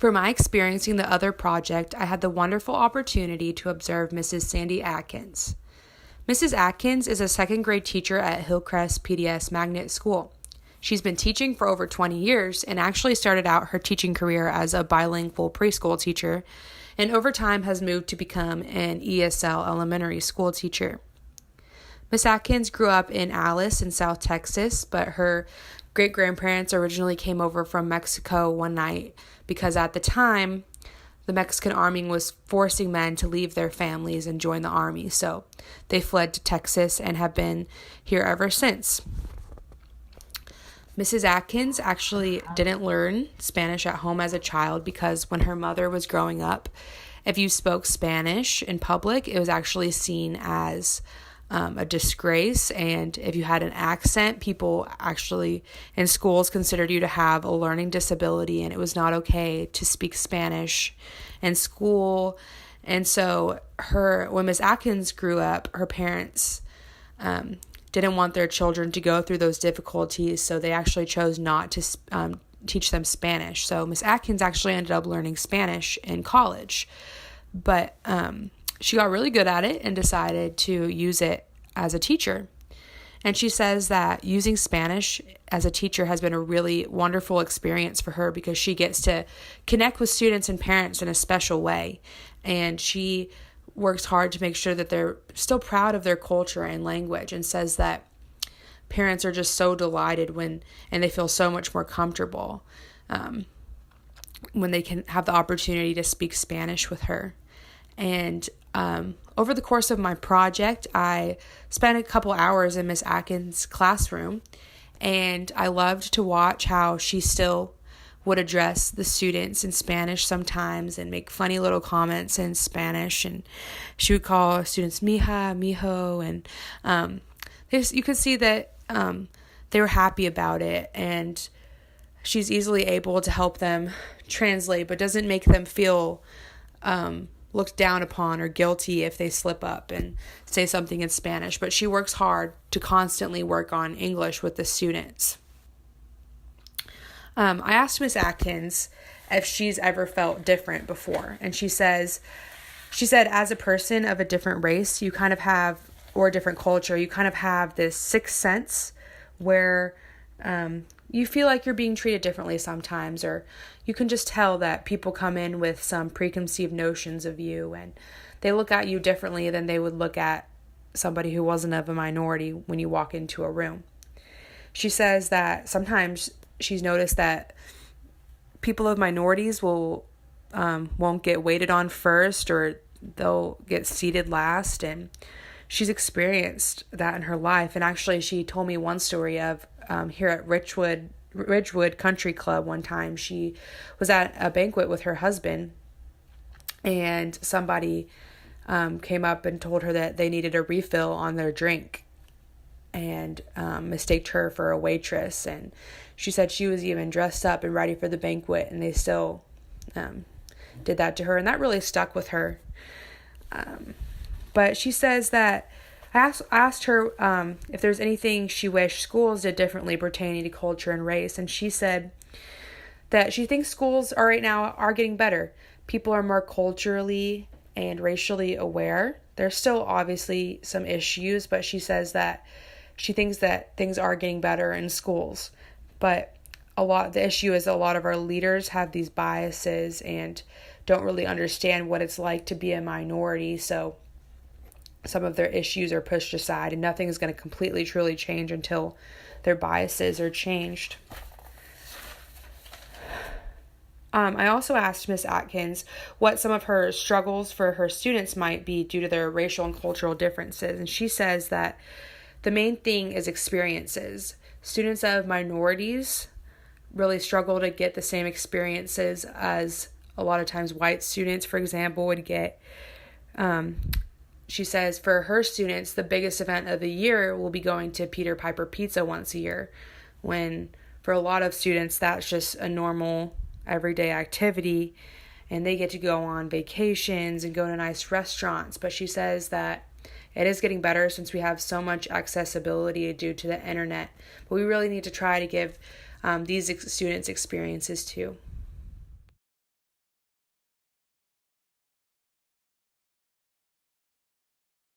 For my experiencing the other project, I had the wonderful opportunity to observe Mrs. Sandy Atkins. Mrs. Atkins is a second grade teacher at Hillcrest PDS Magnet School. She's been teaching for over 20 years and actually started out her teaching career as a bilingual preschool teacher, and over time has moved to become an ESL elementary school teacher. Miss Atkins grew up in Alice in South Texas, but her great-grandparents originally came over from Mexico one night because at the time, the Mexican army was forcing men to leave their families and join the army. So they fled to Texas and have been here ever since. Mrs. Atkins actually didn't learn Spanish at home as a child because when her mother was growing up, if you spoke Spanish in public, it was actually seen as a disgrace, and if you had an accent, people actually in schools considered you to have a learning disability, and it was not okay to speak Spanish in school. And so when Miss Atkins grew up, her parents didn't want their children to go through those difficulties, so they actually chose not to teach them Spanish. So Miss Atkins actually ended up learning Spanish in college, but she got really good at it and decided to use it as a teacher. And she says that using Spanish as a teacher has been a really wonderful experience for her because she gets to connect with students and parents in a special way. And she works hard to make sure that they're still proud of their culture and language, and says that parents are just so delighted and they feel so much more comfortable when they can have the opportunity to speak Spanish with her. And over the course of my project, I spent a couple hours in Miss Atkins' classroom, and I loved to watch how she still would address the students in Spanish sometimes and make funny little comments in Spanish, and she would call students mija, mijo, and you could see that they were happy about it, and she's easily able to help them translate, but doesn't make them feel looked down upon or guilty if they slip up and say something in Spanish. But she works hard to constantly work on English with the students. I asked Miss Atkins if she's ever felt different before, and she said, as a person of a different race, you kind of have, or a different culture, you kind of have this sixth sense where you feel like you're being treated differently sometimes, or you can just tell that people come in with some preconceived notions of you, and they look at you differently than they would look at somebody who wasn't of a minority when you walk into a room. She says that sometimes she's noticed that people of minorities won't get waited on first, or they'll get seated last, and she's experienced that in her life. And actually, she told me one story of here at Ridgewood Country Club one time. She was at a banquet with her husband, and somebody came up and told her that they needed a refill on their drink, and mistaked her for a waitress. And she said she was even dressed up and ready for the banquet, and they still did that to her, and that really stuck with her. But she says that I asked her if there's anything she wished schools did differently pertaining to culture and race, and she said that she thinks schools right now are getting better. People are more culturally and racially aware. There's still obviously some issues, but she says that she thinks that things are getting better in schools. But the issue is a lot of our leaders have these biases and don't really understand what it's like to be a minority, so some of their issues are pushed aside, and nothing is going to completely, truly change until their biases are changed. I also asked Miss Atkins what some of her struggles for her students might be due to their racial and cultural differences, and she says that the main thing is experiences. Students of minorities really struggle to get the same experiences as a lot of times white students, for example, would get. She says for her students, the biggest event of the year will be going to Peter Piper Pizza once a year, when for a lot of students, that's just a normal everyday activity, and they get to go on vacations and go to nice restaurants. But she says that it is getting better since we have so much accessibility due to the internet, but we really need to try to give these students experiences too.